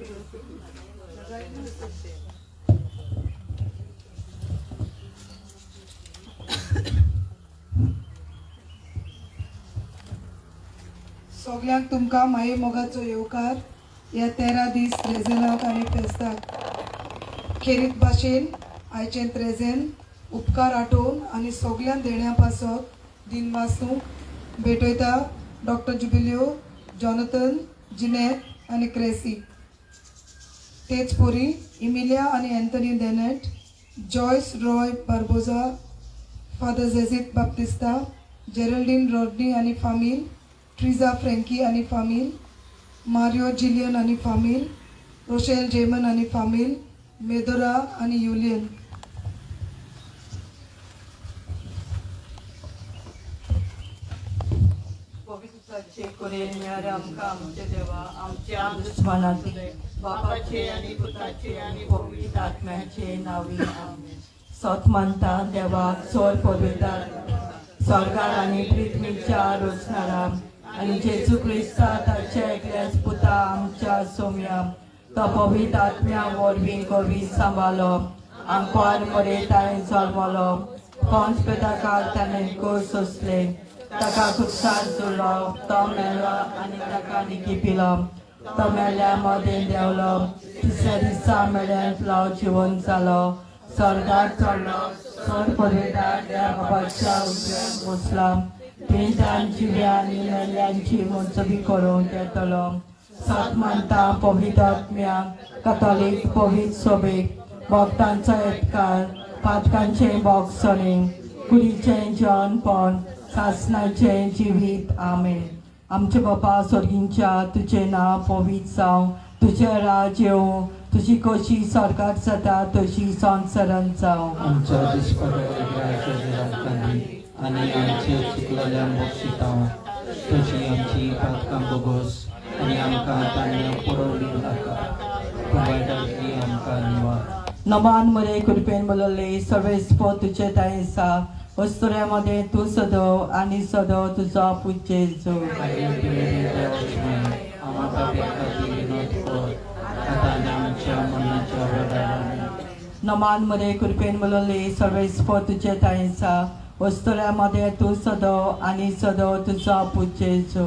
सगळ्यांक तुमकां माये मोगाचो येवकार ह्या 13 दीस त्रेजनाक आनी फेस्ताक खेरीत भाशेन आयचें त्रेजेन उपकार आठोवन आनी सगळ्यां देण्या पासत दिनवासूंक भेटयता डॉक्टर जुबिलियो जॉनथन जिनेत आनी क्रेसी तेच पोरी इमिलिया आनी Anthony डेनेट Joyce Roy Barbosa father जेजित Baptista जेरल्डीन Rodney आनी फामील ट्रिजा फ्रँकी आनी फामील मारियो जिलियन आनी फामील रोशेल जेमन आनी फामील मेदोरा आनी युलियन पवित्राचे करेन मेळ्ळे आमकां आमचे देवा आमच्या दुस्मानांतले बापाचे आनी पुताचे आनी पवित्र आत्म्याचे नांवी आमेन. सत मानता देवाक चड पवित्र स्वर्गार आनी पृथ्वीच्या रोचणारा आनी जेजू क्रिस्ता ताचे एकल्याच पुता आमच्या सोम्या तो पवित्र आत्म्या वरवीं कवी सांबाळलो आमकां मरेताय जल्मलो पंच पेदाकार ताणें कोर सोंसले ताका खुबसार जुळ्ळो तो मेलो आनी ताका निकिपिलो तो मेल्ल्या मदें देंवलो तिसऱ्या दिसा मेळ्ळ्यांतलो जिवन जालो स्वर्गार चडलो चड पवित्र देवा बापाच्या उजव्याक बसला पिंजांची आनी मेल्ल्यांची मोजबी करून येतलो सत मानता पवित्र आत्म्या कथॉलिक पवित्र सभेक भक्तांचो एककार पातकांचे बोगसणे कुडीचें जेवणपण सासणाचें जिवीत आमेन. आमचे बापा स्वर्गींच्या तुजें नांव पवित्र जावं तुजें राज येवं तुजी कशी स्वर्गार जाता तशी संवसारांत जावं आमचो आनी आमचे चुकलेल्या बक्षितांव तशी आमची पातकां बोगोस आनी आमकां ताणें पुरवली नाका वायटांतली आमकां निवार. नमान मरे कृपेन बोलले सर्वेस्पो तुजे दायेसा वस्तुऱ्यामध्ये तू सदव आनी सदव तुजो पुजे जो नमान मरे कृपेन बोलले सर्वेस्पो तुजे दायेसा वस्तुऱ्यामध्ये तू सदव आनी सदव तुजो पुजे जो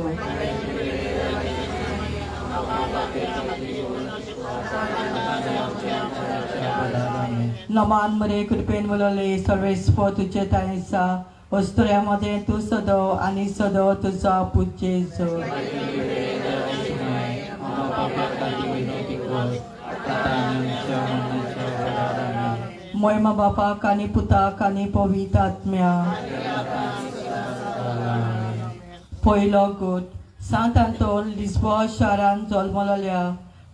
नमान मरे कृपेन बोलले सर्वेस्पो तुजे दायेसा वस्तुऱ्यामध्ये तू सदव आनी सदव तुजो पुजे जो मोयमा बापाक आनी पुताक आनी पवित्र आत्म्या पयलो गोट सांत आंतोन लिस्बो शारांत जल्मलोल्या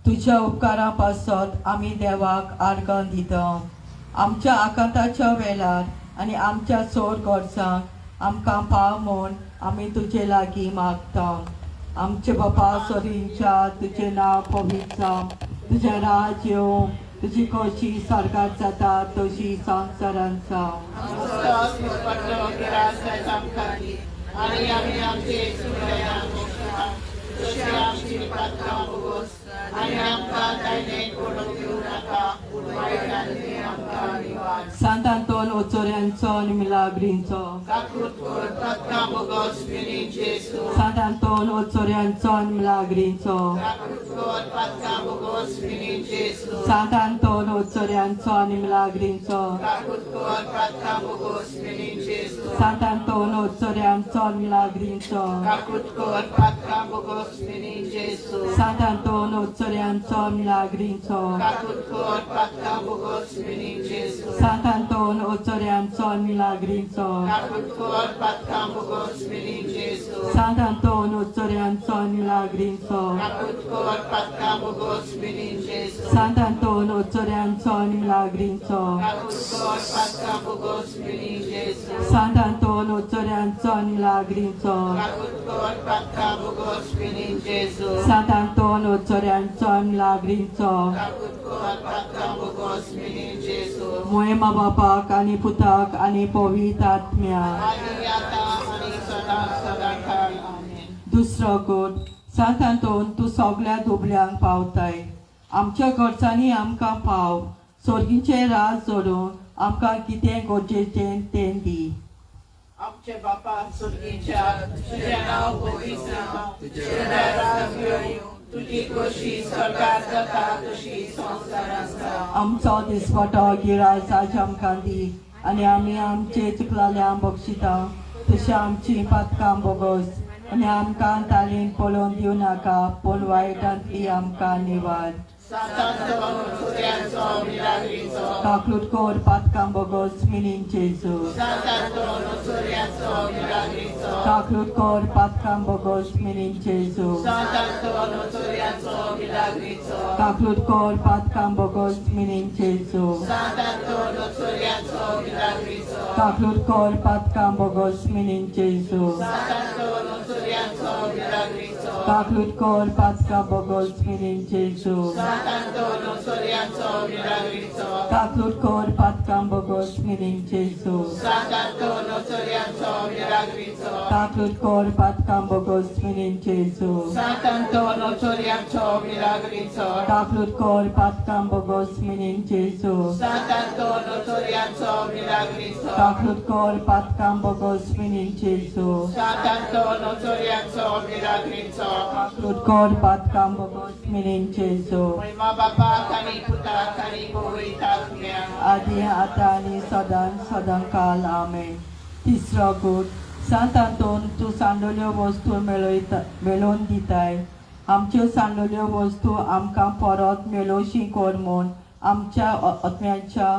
तुज्या उपकारा पासत आमी देवाक आर्गां दिता आमच्या आकांताच्या वेळार आनी आमच्या चोर गरजांक आमकां पाव म्हूण आमी तुजे लागीं मागता. आमचे बापा स्वर्गींच्या तुजें नांव पवित्र जावं तुजें राज येवं तुजी कशी स्वर्गार जाता तशी संवसारांत जावं आनी आमी आमचे आनी आमकां तायलें कोडूंक दिवं नाका वायटांतली आमकां निवार. सांत आंतोन ओचोऱ्यांचो मिलाग्रींचो काकूट कोर पातकां बोगोस मिनी जेसू सांत आंतोन ओचोऱ्यांचो मिलाग्रींचो काकूट कोर पातकां बोगोस मिनी जेसू सांत आंतोन ओचोऱ्यांचो मिलाग्रींचो काकूट कोर पातकां बोगोस मिनी जेसू सांत आंतोन ओचोऱ्यांचो मिलाग्रींचो काकूट कोर पातकां बोगोस मिनी जेसू सांत आंतोन ओचोऱ्यांचो मिलाग्रींचो काकूट कोर पातकां बोगोस मिनी जेसू सांत आंतोन ओचोऱ्यांचो मिलाग्रींचो काकूट कोर पातकां बोगोस मिनी जेसू सांत आंतोन ओचोऱ्यांचो मिलाग्रींचो काकूट कोर पातकां बोगोस मिनी जेसू सांत आंतोन ओचोऱ्यांचो मिलाग्रींचो काकूट कोर पातकां बोगोस मिनी जेसू सांत आंतोन ओचोऱ्यांचो मिलाग्रींचो काकूट कोर पातकां बोगोस मिनी जेसू सांत आंतोन ओचोऱ्यांचो मिलाग्रींचो काकूट कोर पातकां बोगोस मिनी जेसू मोयमा बापाक आनी पुताक आनी पवित्र आत्म्या आनी आतां आनी सदांकाळ आमेन. दुसरो गोट सांत आंतोन तूं सगळ्या दुबल्यांक पावताय आमच्या खर्चांनी आमकां पाव सोर्गीचे राज जोडून आमकां कितें गरजेचें तें दी आमचे बापा सुर्गीच्या तुझे नाव पवित्र जावं, तुझे राज्य येवं, तुझी खोशी स्वर्गात जाता तशी संवसारांत जावं. आमचो दिसपटो गिरायज आज आमकां दी आनी आमी आमचे चुकलाल्यांक बक्षिता तशी आमची पातकां बोगोस आनी आमकां तालीन पळोवन दिवं नाका पूण वायटांतली आमकां निवाड Santo Nuturienzo Milagrizo, काकलूट कोर पातकां बोगोस मिनीन जेजू Santo Nuturienzo Milagrizo, काकलूट कोर पातकां बोगोस मिनीन जेजू Santo Nuturienzo Milagrizo, काकलूट कोर पातकां बोगोस मिनीन जेजू Santo Nuturienzo Milagrizo, काकलूट कोर पातकां बोगोस मिनीन जेजू Santo Nuturienzo Milagrizo, काकलूट कोर पातकां बोगोस मिनीन जेजू Santo Nuturienzo Milagrizo, काकलूट कोर पातकां बोगोस मिनीन जेजू Santo Nuturienzo Milagrizo, काकलूट कोर पातकां बोगोस मिनीन जेजू Santo Nuturienzo Milagrizo, काकलूट कोर पातकां बोगोस मिनीन जेजू Santo Nuturienzo Milagrizo, काकलूट कोर पातकां बोगोस मिनीन जेजू Santo Nuturienzo Milagrizo, काकलूट कोर पातकां बोगोस मिनीन जेजू महिमा बापा कनी पुता कनी पवित्र आत्म्या. आदी आतां आनी सदां सदां काल आमेन. तिसरो गूट सांत आंतोन तूं सांडोल्यो वस्तू मेळोवन दिताय आमच्यो सांडोल्यो वस्तू आमकां परत मेळोवशी कोर म्हूण आमच्या आत्म्याच्या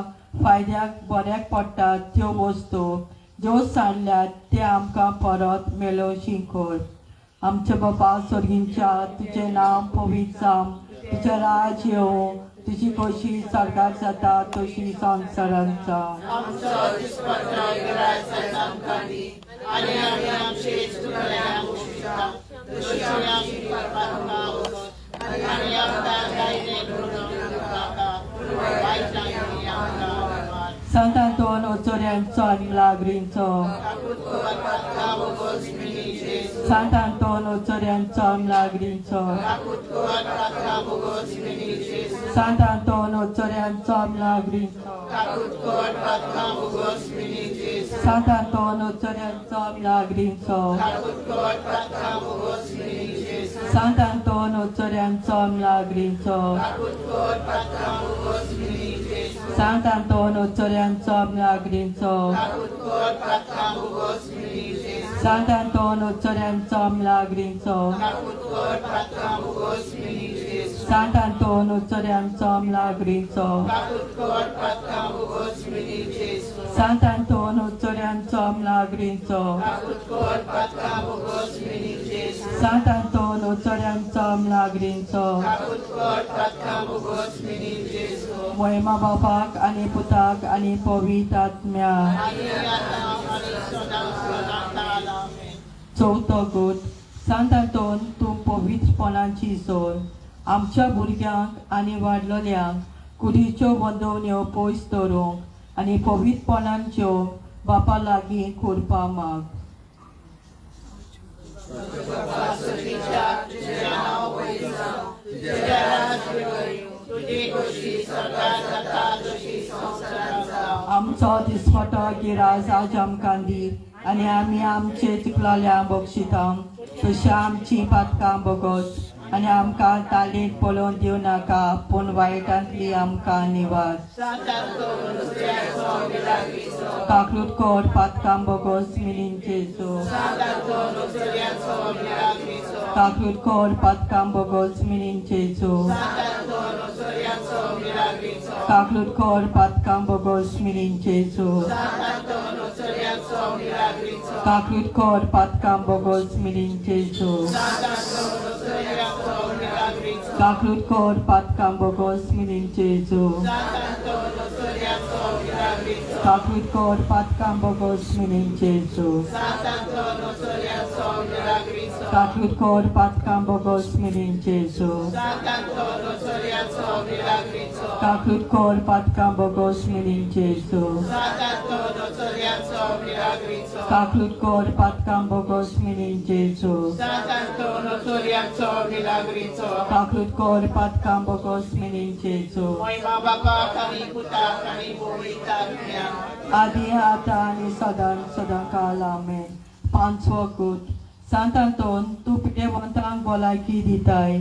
फायद्याक बऱ्याक पडटात त्यो वस्तू ज्यो सांडल्यात ते आमकां परत मेळोवशी कोर. आमच्या बापा स्वर्गींच्या तुजें नांव पवित्र जावं, तुजें राज येवं, तुजी खोशी स्वर्गात जाता तशी संवसारांत जावं. आमचो दिसपट्टो गिरायज आमकां दी आनी आमी आमचे चुकल्यांक बक्षिता तशी आमी करपाक वगोस आनी आमकां गायदेन पडोवंक नाका पूण वायटांतली आमकां वाड. सांत आंतोन ओचोऱ्यांचो आनी लागरींचो पातकां वगोस मिनी जेजू, सांत आंतोन ओचोऱ्यांचो आनी लागरींचो पातकां वगोस मिनी जेजू, सांत आंतोन ओचोऱ्यांचो आनी लागरींचो पातकां वगोस मिनी जेजू, सांत आंतोन ओचोऱ्यांचो आनी लागरींचो पातकां वगोस मिनी जेजू, सांत आंतोन ओचोऱ्यांचो आनी लागरींचो पातकां वगोस मिनी जेजू, सांत आंतोन ओचोऱ्यांचो आनी लागरींचो पातकां वगोस मिनी जेजू, सांत आंतोन ओचोऱ्यांचो आनी लागरींचो पातकां वगोस मिनी जेजू, सांत आंतोन ओचोऱ्यांचो आनी लागरींचो पातकां वगोस मिनी जेजू, सांत आंतोन ओचोऱ्यांचो आनी लागरींचो पातकां वगोस मिनी जेजू, सांत आंतोन ओचोऱ्यांचो आनी लागरींचो पातकां वगोस मिनी जेजू, महिमा बापाक आनी पुताक आनी पवित्र आत्म्या. आनी आतां आनी सदां सदां काल आमेन. चवथो गूट सांत आंतोन तूं पवित्रपणाची सोर आमच्या भुरग्यांक आनी वाडलोल्यांक कुडीच्यो बंदोवण्यो पयस दवरूंक आनी पवित्रपणांच्यो बापा लागीं करपा माग. तुझी खोशी स्वर्गात जाता तशी संवसारांत जावं. आमचो दिसपटो गिरायज आज आमकां दी आनी आमी आमचे चुकलाल्यांक बक्षिता तशी आमची पातकां बोगोस आनी आमकां तालीत पळोवन दिवं नाका पूण वायटांतली आमकां निवाड. Santo Nuturienzo Milagrizo, काकलूट कोर पातकां बोगोस मिनीन जेजू Santo Nuturienzo Milagrizo, काकलूट कोर पातकां बोगोस मिनीन जेजू Santo Nuturienzo Milagrizo, काकलूट कोर पातकां बोगोस मिनीन जेजू Santo Nuturienzo Milagrizo, काकलूट कोर पातकां बोगोस मिनीन जेजू Santo Nuturienzo Milagrizo, काकलूट कोर पातकां बोगोस मिनीन जेजू Santo Nuturienzo Milagrizo, काकलूट कोर पातकां बोगोस मिनीन जेजू Santo Nuturienzo Milagrizo, Kaklut kor patkam bogos mirin Jesu. Santanto Soriaco Milagrico. Kaklut kor patkam bogos mirin Jesu. Santanto Soriaco Milagrico. Kaklut kor patkam bogos mirin Jesu. Santanto Soriaco Milagrico. Kaklut kor patkam bogos mirin Jesu. Moy mababa kami puta kami buwitan niya. Adi hata ani sadan sadan kalamen. पांचवकूट सांतांतोन तूं पिटेवंतांक भलायकी दिताय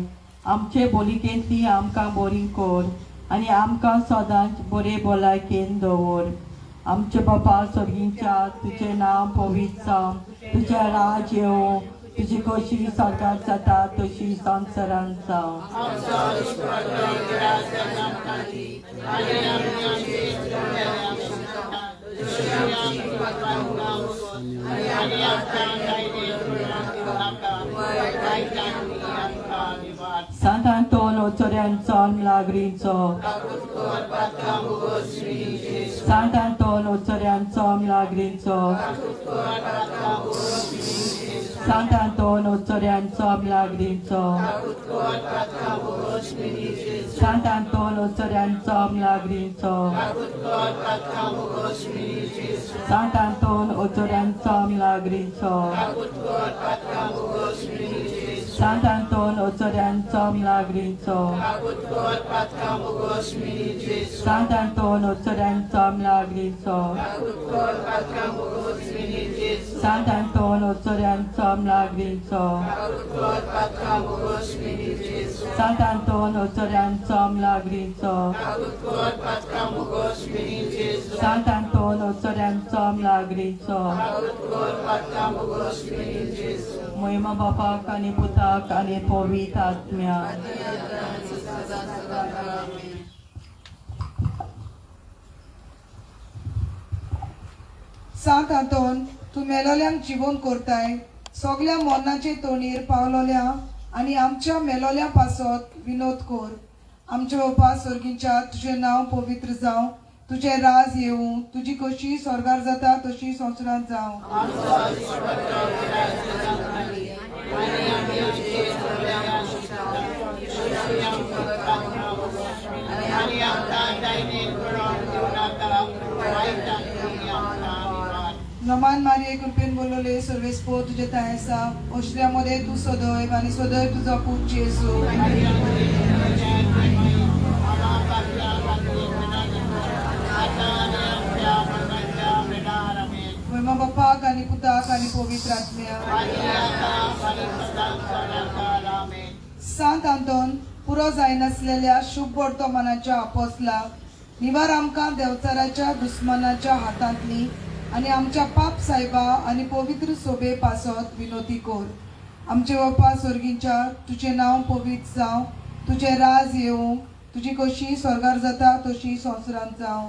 आमचे बोलिकेंतली आमकां बरी core आनी आमकां सदांच बरे भलायकेन दवर आमचे बापा सर्गींच्या तुजें नांव पवित्र जावं तुजें राज येवं तुजी कशी स्वर्गांत जाता तशी संवसारांत जावं Santantono Torianzo Milagrinzo Santantono Torianzo Milagrinzo Santantono Torianzo Milagrinzo Santantono Torianzo Milagrinzo Santantono Torianzo Milagrinzo Santantono Torianzo Milagrinzo Santantono Torianzo Milagrinzo Santantono Torianzo Milagrinzo Santantono Torianzo Milagrinzo Santantono Torianzo Milagrinzo Moima Bapa kani Puta kani Pavitra Atmya सांत आंतोन तूं मेलोल्यांक जिवोन करताय सगल्या मरणाचे तोणीर पावलोल्या आनी आमच्या मेलोल्या पासत विनोद core आमचे बापा सर्गींच्या तुजें नांव पवित्र जावं तुजें राज येवं तुजी कशी स्वर्गार जाता तशी संवसारांत जावं नमान मारिये कृपेन बोलले सर्वेस्पो तुझे तायसा ओश्र्यामध्ये तू सदैव आणि सदैव तुझा पूत जेसू महिमा बापाक आणि पुताक आणि पवित्र आत्म्या सांत आंतोन पुरो जायनासलेल्या शुभ वर्तमानाच्या अपोस्लाक निवार आमकां देवचाराच्या दुस्मनाच्या हातांतली आणि आमच्या पाप साहेबा आणि पवित्र सोबे पासत विनोती कोर आमचे बापा सर्गींच्या तुझे नाव पवित्र जावं तुझे राज येवं तुजी कशी स्वर्गार जाता तशी संवसारांत जावं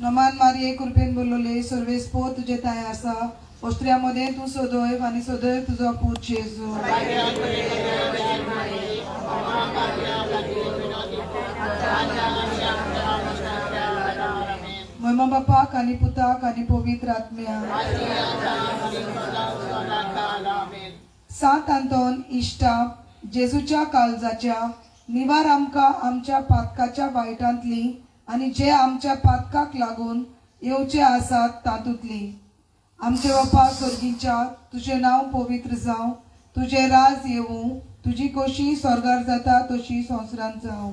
नमान मारिये कृपेन बोलले सर्वेस्पो तुझे ताय आसा ओस्त्र्यामध्ये तू सदैव आणि सदैव तुझा पूत जेजू महिमा बापाक आणि पुताक आणि पवित्र आत्म्या सांत आंतोन इश्टा जेजूच्या काळजाच्या निवार आमकां आमच्या पातकाच्या वायटांतली आणि जे आमच्या पातकाक लागून येवचे आसात तातूंतली आमचे बापा सर्गींच्या तुझे नाव पवित्र जावं तुझे राज येवं तुजी कशी स्वर्गार जाता तशी संवसारांत जावं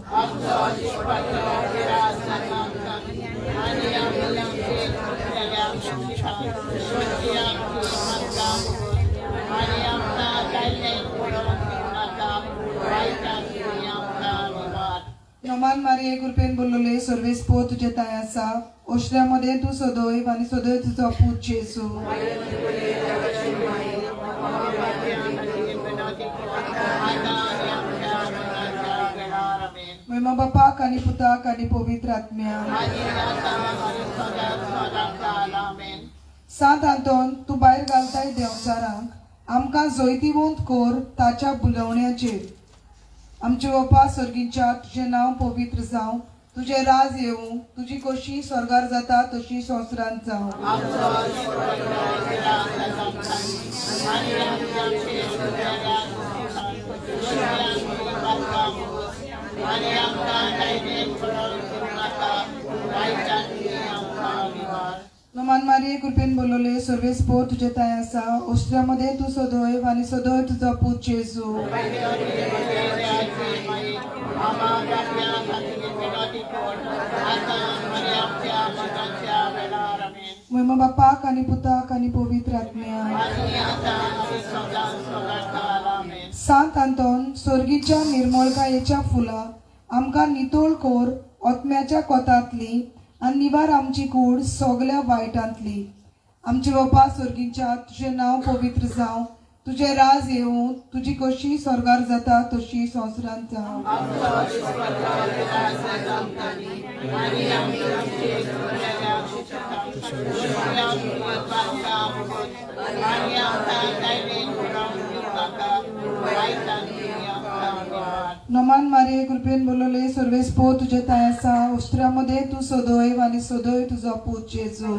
नमान मारिये कृपेन बोलले सर्वेस्पो तुझे ताय आसा ओश्र्यामध्ये तू सदैव आणि सदैव तुझा पूत जेजू महिमा बापाक आणि पुताक आणि पवित्र आत्म्या सांत आंतोन तू भायर घालताय देवचारांक आमकां जैतिवंत कोर ताच्या बुलवण्याचेर. आमचे बापा स्वर्गीच्या तुझें नांव पवित्र जावं, तुझे राज येवं, तुजी कशी स्वर्गार जाता तशी संवसारांत जावं. नमान मारिये कृपेन बोलवले सर्वेस पोर तुझे ताय आसा, ओस्ट्रामध्ये तू सदैव आणि सदैव तुझा पूत जेजू. महिमा बापाक आणि पुताक आणि पवित्र आत्म्याक. सांत आंतोन स्वर्गीच्या निर्मळकायेच्या फुला आमकां नितोळ कोर ओतम्याच्या कोतांतली आनी निवार आमची कूड सगल्या वायटांतली. आमचे बापा स्वर्गीच्या तुझें नांव पवित्र जावं, तुझे राज येवं, तुजी कशी स्वर्गार जाता तशी संवसारांत जावं. नमान मारिये कृपेन बोलवले सर्वेस पोर तुझे ताय आसा, ओस्ट्रामध्ये तू सदैव आणि सदैव तुझा पूत जेजू.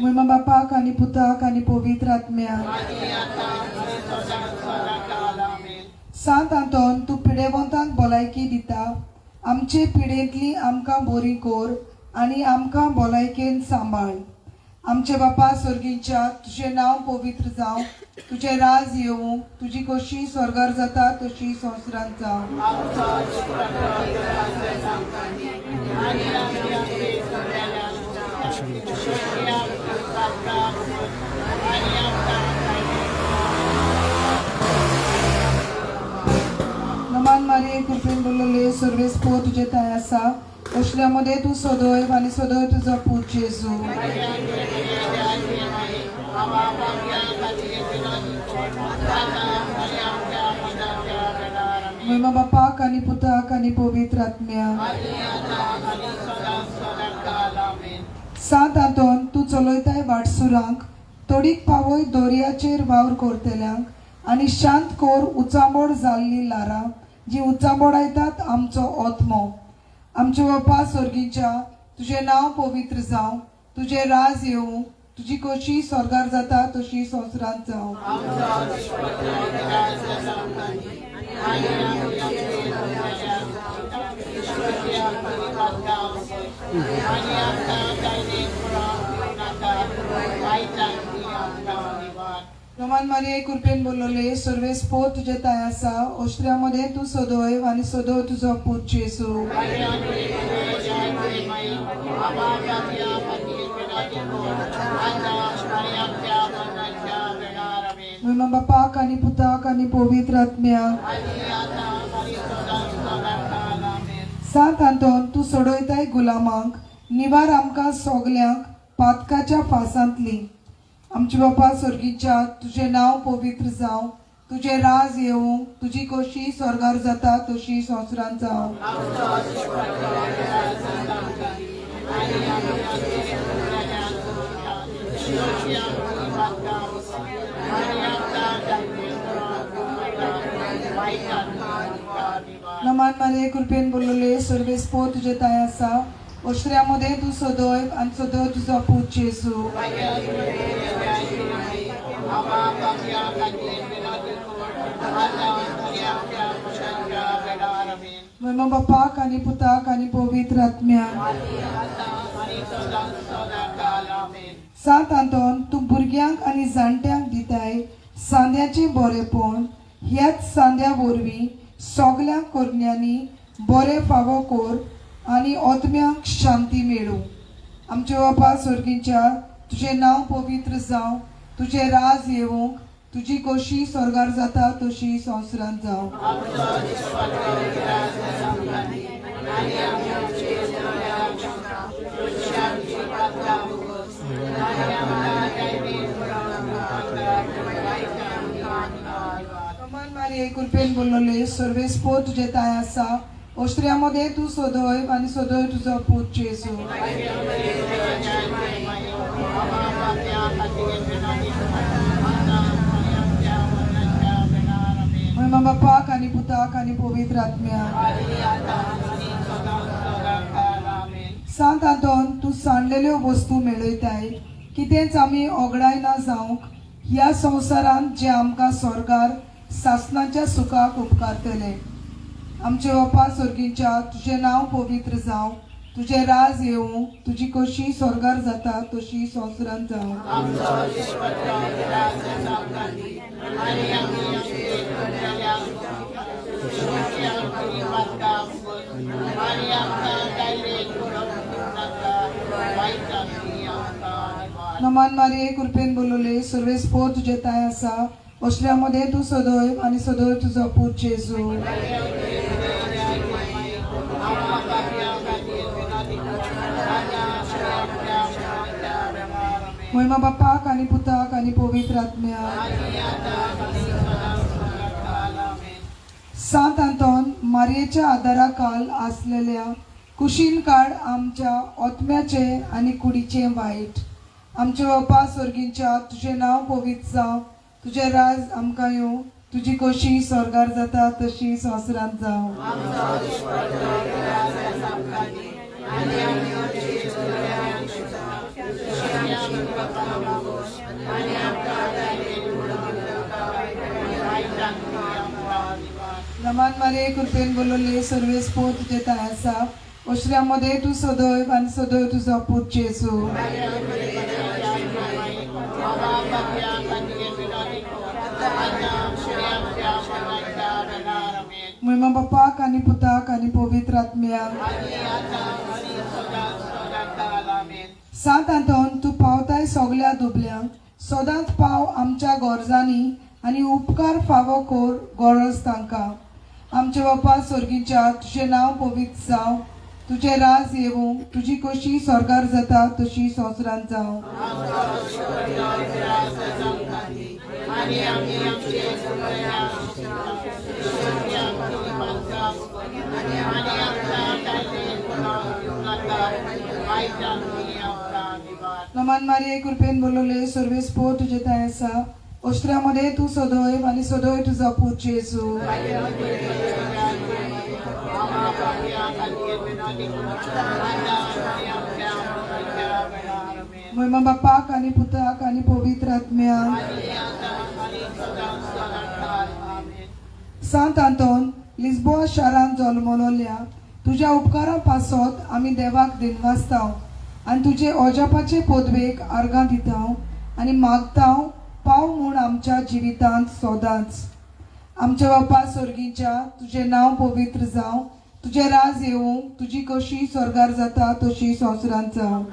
महिमा बापाक आणि पुताक आणि पवित्र आत्म्याक. सांत आंतोन तू पिडेवंतांक भलायकी दिता, आमचे पिडेंतली आमकां बरी कोर आणि आमकां भलायकेन सांबाळ. आमचे बापा स्वर्गीच्या तुझें नांव पवित्र जावं, तुझे राज येवं, तुजी कशी स्वर्गार जाता तशी संवसारांत जावं. नमान मारिये कृपेन बोलवले सर्वेस पोर तुझे ताय आसा, ओस्ट्रामध्ये तू सदैव आणि सदैव तुझा पूत जेजू. महिमा बापाक आणि पुताक आणि पवित्र आत्म्याक. सांत आंतोन तू चलयताय वाटसुरांक, तोडीक पावय दोरयाचेर वावर करतल्यांक आनी शांत कोर उचांबोड जाल्ली लारां जी उचांबोडायतात आमचो ओतमो. आमचे बापा स्वर्गीच्या तुझें नांव पवित्र जावं, तुझे राज येवं, तुजी कशी स्वर्गार जाता तशी संवसारांत जावं. नमान मारिये कृपेन बोलवले सर्वेस पोर तुझे ताय आसा, ओस्ट्रामध्ये तू सदैव आणि सदैव तुझा पूत जेजू. महिमा बापाक आणि पुताक आणि पवित्र आत्म्याक. सांत आंतोन तू सोडयताय गुलामांक, निवार आमकां सगल्यांक पातकाच्या फासांतली. आमचे बापा स्वर्गीच्या तुझें नांव पवित्र जावं, तुझे राज येवं, तुजी कशी स्वर्गार जाता तशी संवसारांत जावं. नमान मारिये कृपेन बोलवले सर्वेस पोर तुझे ताय आसा, ओस्ट्रामध्ये तू सदैव आणि सदैव तुझा पूत जेजू. महिमा बापाक आणि पुताक आणि पवित्र आत्म्याक. सांत आंतोन तू भुरग्यांक आणि जाणट्यांक दिताय सांद्याचे बरेपण. ह्याच सांद्या वरवीं सगल्या कोरण्यांनी बरे फावो कोर आणि ओतम्यांक शांती मेळो. आमचे बापा स्वर्गीच्या तुझें नांव पवित्र जावं, तुझे राज येवं, तुजी कशी स्वर्गार जाता तशी संवसारांत जावं. नमान मारिये कृपेन बोलवले सर्वेस पोर तुझे ताय आसा, ओस्ट्रियामध्ये तू सदैव आणि सदैव तुझा पूत जेजू महिमा बापाक आणि पुताक आणि पवित्र आत्म्याक सांत आंतोन तू सांडलेल्यो वस्तू मेळयताय कितेंच आमी ओगडाय ना जावंक ह्या संवसारांत जे आमकां स्वर्गार सासणाच्या सुखाक उपकारतले आमचे बापा स्वर्गीच्या तुझे नांव पवित्र जावं तुझे राज येवं तुजी कशी स्वर्गार जाता तशी संवसारांत जावं नमान मारे कृपेन बोलवले सर्वेस पोर तुझे ताय आसा ओस्ट्रियामध्ये तू सदैव आणि सदैव तुझा पूत जेजू महिमा बापाक आणि पुताक आणि पवित्र आत्म्याक सांत आंतोन मारयेच्या आदाराखाल आसलेल्या कुशीन काळ आमच्या ओतम्याचे आणि कुडीचे वाईट आमचे बापा स्वर्गीच्या तुझे नाव पवित्र जावं तुझे राज आमकां येवं तुजी कशी स्वर्गार जाता तशी संवसारांत जावं नमान मारे कृपेन बोलवले सर्वेस पोर तुझे ताय आसा ओस्ट्रियामध्ये तू सदैव आणि सदैव तुझा पूत जेजू महिमा बापाक आणि पुताक आणि पवित्र आत्म्याक सांत आंतोन तू पावताय सगल्या दुबल्यांक सदांच पाव आमच्या गरजांनी आणि उपकार फावो कोर गरज तांकां आमचे बापा स्वर्गीच्या तुझे नांव पवित्र जावं तुझे राज येवं तुजी कशी स्वर्गार जाता तशी संवसारांत जावं नमान मारे कृपेन बोलवले सर्वेस पोर तुझे ताय आसा ओस्ट्रियामध्ये तू सदैव आणि सदैव तुझा पूत जेजू महिमा बापाक आणि पुताक आणि पवित्र आत्म्याक सांत आंतोन लिस्बोआ शारांत जल्मलोल्या तुझ्या उपकारा पासत आमी देवाक दिनवासताव आणि तुझे ओजापाचे पदवेक आर्गां दिताव आणि मागताव पाव म्हूण आमच्या जिवितांत सोदांच आमचे बापा स्वर्गीच्या तुझे नांव पवित्र जावं तुझे राज येवं तुजी कशी स्वर्गार जाता तशी संवसारांत जावं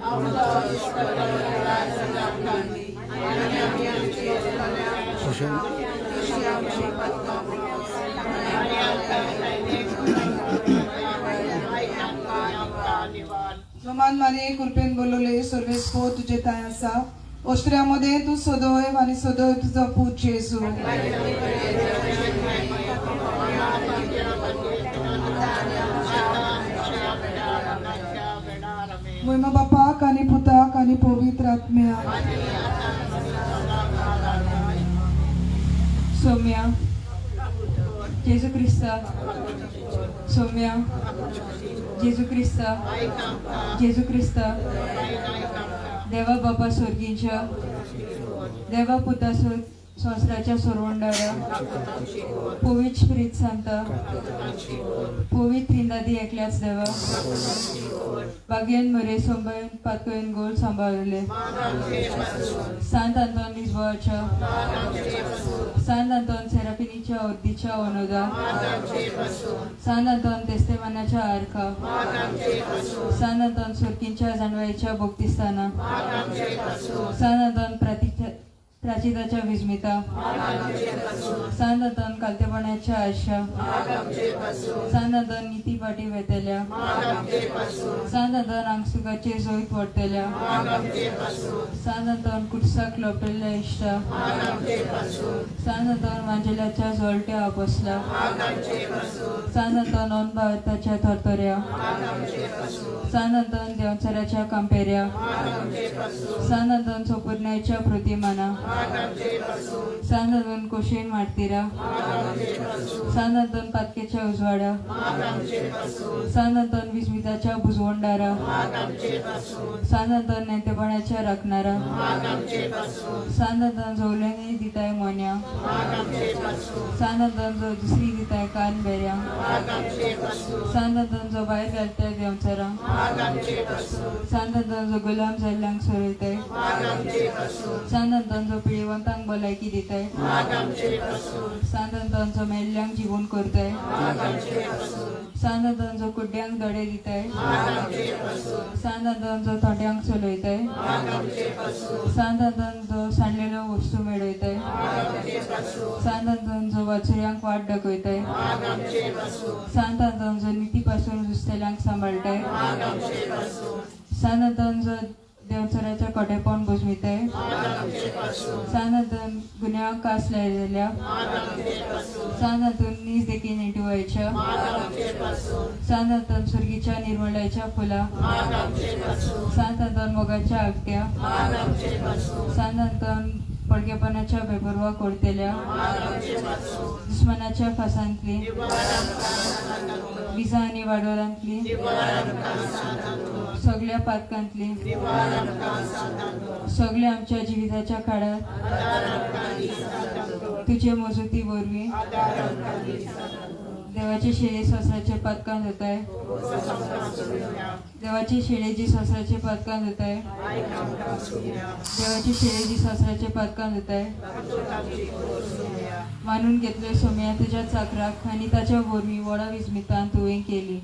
नमान मारे कृपेन बोलवले सर्वेस पोर तुझे ताय आसा ओस्ट्रियामध्ये तू सदैव आणि सदैव तुझा पूत जेजू महिमा बापाक आणि पुताक आणि पवित्र आत्म्याक सौम्या जेजू क्रिस्ता सौम्या जेजू क्रिस्ता जेजू क्रिस्ता देवा बापा स्वर्गीच्या देवा पुता संवसाराच्या सोरवंडारा पवित्र प्रीत सांता पवित्र त्रिंदादी एकल्याच देवा बागेन मरे सोंबयन पातकयन गोल सांबाळले सांत आंतोन लिस्बोआच्या सांत आंतोन सेरापिनीच्या ओद्दीच्या ओनोदा सांत आंतोन तेस्तेमानाच्या आर्का सांत आंतोन सुरकींच्या जाणवायच्या बोक्तिस्ताना सांत आंतोन त्राचिताच्या विस्मिता सांतांतन कालतेपणाच्या आशा सांतांतन नीती पाटी वेतल्या सांतांतन आंगसुकाचे जोईत वडतल्या सांतांतन कुटसाक लोपलेल्या इश्टा सांतांतन मांजेल्याच्या जोलट्या आपसला सांतांतन अनभावताच्या थरथऱ्या सांतांतन देवचऱ्याच्या कांपेऱ्या सांतांतन सोपुर्ण्याच्या प्रतिमाना सांतांतन कोशेन मारतीरा सांतांतन पातकेच्या उजवाडा सांतांतन विस्मिताच्या भुजवंडारा सांतांतन नेतेपणाच्या राखणारा सांतांतन जवलेने दिताय मोन्या सांतांतन जो दुसरी दिताय कान बेऱ्या सांतांतन जो भायर घालताय देवचरा सांतांतन जो गुलाम जाल्ल्यांक सोडयताय सांतांतन जो पिळेवंतांक भलायकी दिताय सांतांतन जो मेल्ल्यांक जिवून करताय सांतांतन जो कुड्ड्यांक धडे दिताय सांतांतन जो थोड्यांक चलयताय सांतांतन जो सांडलेल्यो वस्तू मेळयताय सांतांतन जो वाचुऱ्यांक वाट दाखयताय सांतांतन जो निती पासून जुस्तल्यांक सांबाळटाय सांतांतन जो देवचऱ्याच्या कोटेपण बुजमिताय सांतांतन गुन्यांक कास लायलेल्या सांतांतन नीज देखीन नेटुवायच्या सांतांतन सुर्गीच्या निर्मळाच्या फुला सांतांतन मोगाच्या आगट्या सांतांतन पडकेपणाच्या बेपरवा कोरतेल्या दुस्मनाच्या फासांतली विजा आनी वाडोरांतली सगळ्या पातकांतली सगळ्या आमच्या जिविताच्या काळात तुझे मजूती वरवीं देवाचे शेळे ससराचे पातकां जाताय देवाचे शेळे जी ससराचे पातकां जाताय देवाचे शेळे जी ससराचे पातकां जाताय मानून घेतले सोम्या तुझ्या चाकराक आनी ताच्या वरवीं व्हडा विस्मितान तुवें केली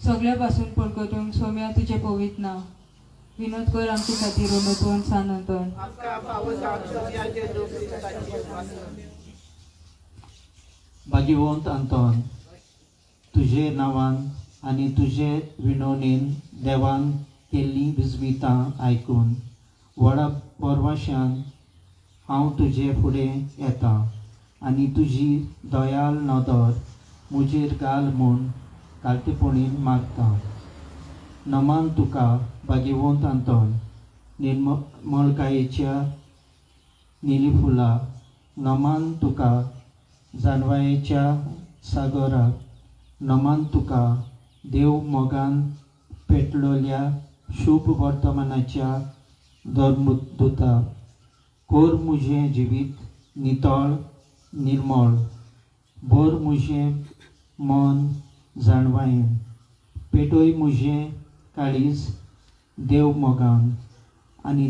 सगळ्या पासून पडकतूंक सोम्या तुजें पवित्र नांव विनोद कर आमचे खातीर उनोतवन सांतोन भाग्यवंत अंतोन तुझे नांवान आनी तुजे विनोवणेन देवान केल्लीं विस्मितां आयकून व्हडा परवाशान हांव तुजे फुडें येतां आनी तुजी दयाल नदर म्हजेर घाल म्हूण कालतेपणीन मागतां नमान तुका भाग्यवंत अंतोन निर्मळकायेच्या निली फुलां नमान तुका जानवायेच्या सागराक नमान तुका देव मोगान पेटलोल्या शुभ वर्तमानाच्या धर्मदूता कोर मुझें जिवीत नितळ निर्मळ भर मुझें मन जाणवायेन पेटोय मुझें काळीज देव मोगान आनी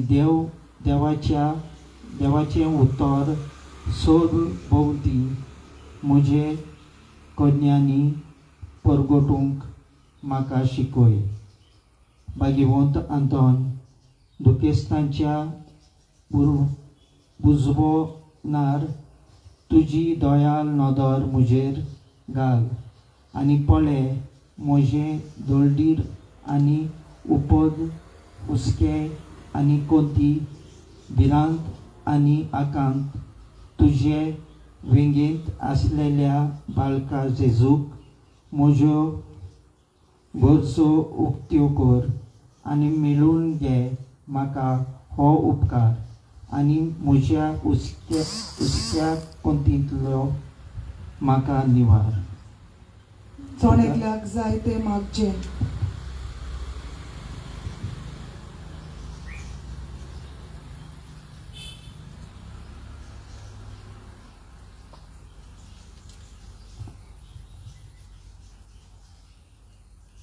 देवाचें उतर सोद भोवती म्हजे कन्यांनी परगटूंक म्हाका शिकय भाग्यवंत अंतोन दुखेस्तांच्या बुजवणार तुजी दयाल नदर म्हजेर घाल आनी पळे म्हजें दळदीर आनी उपद हुस्के आनी कोंती भिरांत आनी आकांत तुजे वेंगेंत आसलेल्या बाळका जेजूक म्हज्यो गरजो उक्त्यो कर आनी मेळून घे म्हाका हो उपकार आनी म्हज्या हुस्क्या कोंतींतलो म्हाका निवार चोणेकल्याक जाय ते मागचे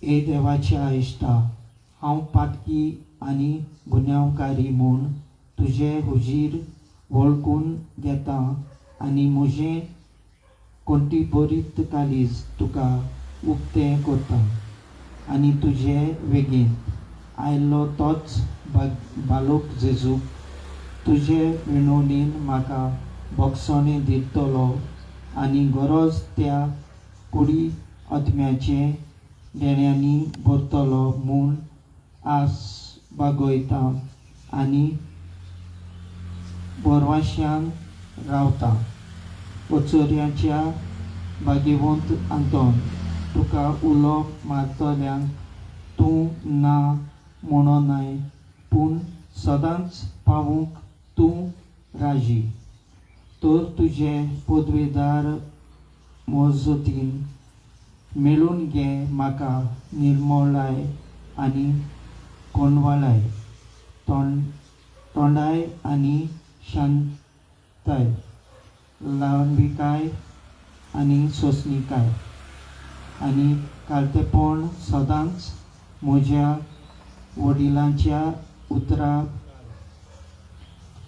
ए देवाच्या इश्टा हांव पातकी आनी गुन्यांवकारी म्हूण तुजे हुजीर वळखून घेता आनी म्हजें कोणती बरीत कालीज तुका उक्तें करता आनी तुजे वेगीन आयल्लो तोच बालोक जेजूक तुजे विणवणीन म्हाका बक्षोनी दितलो आनी गरज त्या कुडी आत्म्याचे देण्यांनी भरतलो म्हूण आस बागयता आनी बोरवाश्यान रावता. ओचोऱ्याच्या भाग्यवंत आंतोन तुका उलोवप मारतल्यांक तूं ना म्हणोनाय पूण सदांच पावूंक तूं राजी. तर तुजे पदवेदार मोजतीन मेळून घे म्हाका निर्मळाय आनी कोणवालाय, तोंडाय आनी शांताय, लांबिकाय आनी सोंसणीकाय आनी कालतेपण सदांच म्हज्या वडिलांच्या उतरां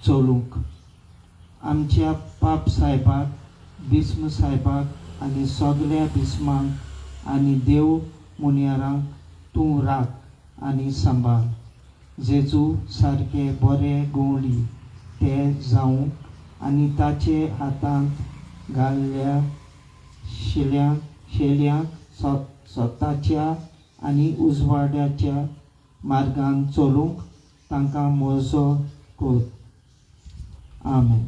चलूंक. आमच्या पाप साहेबाक, बिस्म साहेबाक आनी सगल्या बिस्मांक आनी देव मुनियारांक तूं राख आनी सांबाळ. जेजू सारके बरे गवळी ते जावंक आनी ताचे हातांत घाल्ल्या शेल्यांक स्वताच्या आनी उजवाड्याच्या मार्गान चलूंक तांकां म्हजो कोत. आमेन.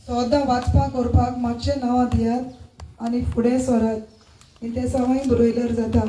सोदां वाचपाक करपाक मातशें नांवां दियात आनी फुडें सरात. ते सवाय बरयल्यार जाता.